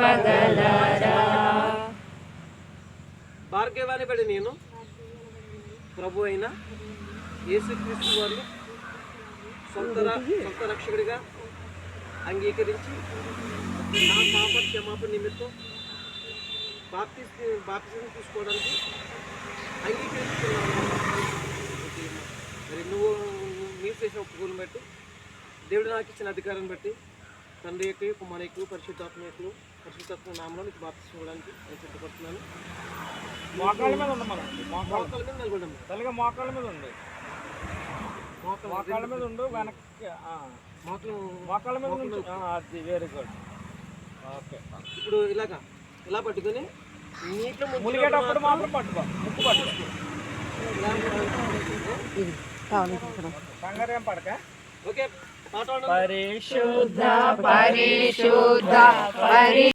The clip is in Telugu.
చెప్పగలరా. భార్గవాన్ని బట్టి నేను ప్రభు అయిన యేసుక్రీస్తు వారిని సొంత రక్షకుడిగా అంగీకరించి నా పాప క్షమాపణ నిమిత్తం బాప్తిజం తీసుకోవడానికి అంగీకరిస్తున్నాను. మరి మీరు చేసిన ఒప్పుకోలు బట్టి దేవుడు నాకు ఇచ్చిన అధికారాన్ని బట్టి తండ్రి యొక్క కుమారుకు పరిశుద్ధాత్మ నామంలో నీకు బాప్తిజం ఇవ్వడానికి నేను సిద్ధపడుతున్నాను. మోకాళ్ళ మీద ఉంది, మనం మోకాళ్ళ మీద నిలబడ్డాము. తల్లిగా మోకాళ్ళ మీద ఉంది, మోకాళ్ళ మీద ఉండు, వెనక్కి మోకాళ్ళ మీద ఉండు. అది వెరీ గుడ్. ఓకే, ఇప్పుడు ఇలా పట్టుకొని నీటిలో మునిగేటప్పుడు మాత్రం పట్టుకో, ముక్కు పట్టుకో, కంగారు ఏం పడక. ఓకే, పరిశుద్ధ పరిశుద్ధ